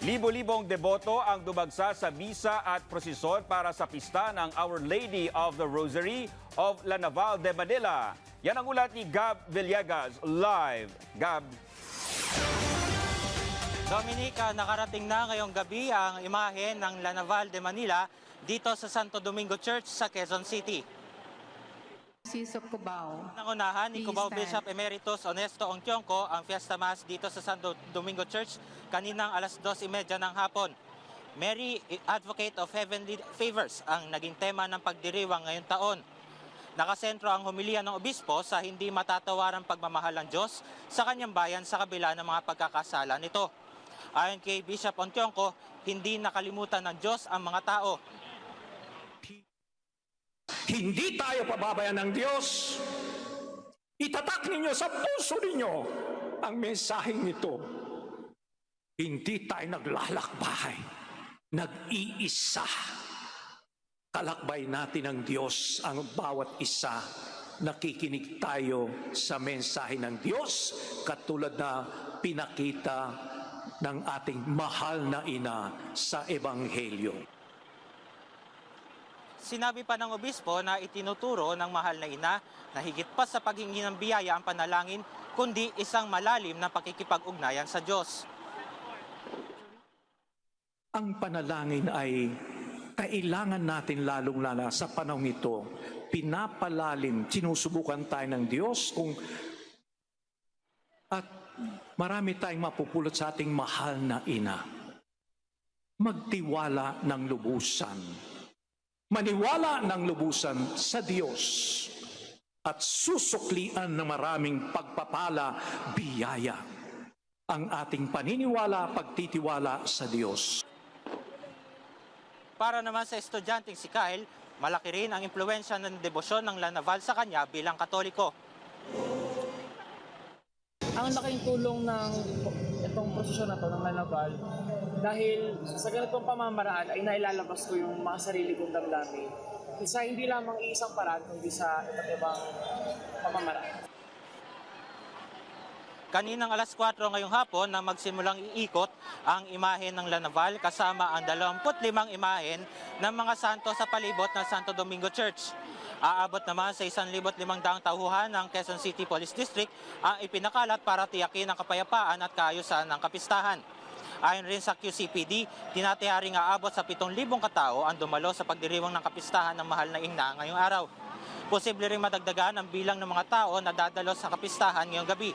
Libo-libong deboto ang dumagsa sa misa at prosesyon para sa pista ng Our Lady of the Rosary of La Naval de Manila. Yan ang ulat ni Gab Villegas live. Gab. Dominic, nakarating na ngayong gabi ang imahe ng La Naval de Manila dito sa Santo Domingo Church sa Quezon City. Of Cubao. Nangunahan ni Please Cubao stand. Bishop Emeritus Honesto Ongtionco ang Fiesta Mass dito sa Santo Domingo Church kaninang alas 2:30 ng hapon. Mary, Advocate of Heavenly Favors ang naging tema ng pagdiriwang ngayong taon. Nakasentro ang homilya ng obispo sa hindi matatawarang pagmamahal ng Diyos sa kanyang bayan sa kabila ng mga pagkakasala nito. Ayon kay Bishop Ongtionco, hindi nakalimutan ng Diyos ang mga tao. Hindi tayo pababayan ng Diyos. Itatak ninyo sa puso ninyo ang mensaheng ito. Hindi tayo naglalakbay, nag-iisa. Kalakbay natin ng Diyos ang bawat isa. Nakikinig tayo sa mensahe ng Diyos katulad na pinakita ng ating mahal na ina sa Ebanghelyo. Sinabi pa ng obispo na itinuturo ng mahal na ina na higit pa sa paghingi ng biyaya ang panalangin, kundi isang malalim na pakikipag-ugnayan sa Diyos. Ang panalangin ay kailangan natin lalong-lala sa panahong ito. Pinapalalim, sinusubukan tayo ng Diyos at marami tayong mapupulot sa ating mahal na ina. Magtiwala ng lubusan. Maniwala ng lubusan sa Diyos at susuklian ng maraming pagpapala, biyaya ang ating paniniwala, pagtitiwala sa Diyos. Para naman sa estudyanteng si Kyle, malaki rin ang impluwensya ng debosyon ng La Naval sa kanya bilang Katoliko. Ang laking tulong ng itong prosesyon na to ng La Naval dahil sa ganitong pamamaraan ay nailalabas ko yung mga sarili kong damdamin. Isa hindi lamang isang paraan kundi sa iba't ibang pamamaraan. Kaninang alas 4 ngayong hapon nang magsimulang iikot ang imahe ng La Naval kasama ang 25 imahen ng mga santo sa palibot ng Santo Domingo Church. Aabot naman sa 1,500 tauhan ng Quezon City Police District ang ipinakalat para tiyakin ang kapayapaan at kaayusan ng kapistahan. Ayon rin sa QCPD, tinatiyaring aabot sa 7,000 katao ang dumalo sa pagdiriwang ng kapistahan ng mahal na ina ngayong araw. Posible rin madagdagan ang bilang ng mga tao na dadalo sa kapistahan ngayong gabi.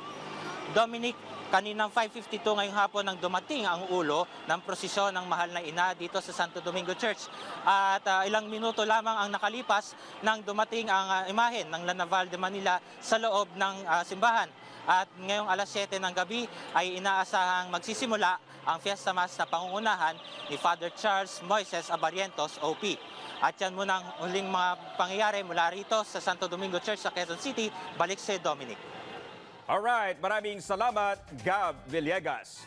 Dominic, kaninang 5:52 ngayong hapon nang dumating ang ulo ng prosesyon ng mahal na ina dito sa Santo Domingo Church. At ilang minuto lamang ang nakalipas nang dumating ang imahen ng La Naval de Manila sa loob ng simbahan. At ngayong alas 7 ng gabi ay inaasahang magsisimula ang Fiesta Mass na pangungunahan ni Father Charles Moises Abarientos, OP. At yan muna ang huling mga pangyayari mula rito sa Santo Domingo Church sa Quezon City. Balik si Dominic. Alright, maraming salamat, Gab Villegas.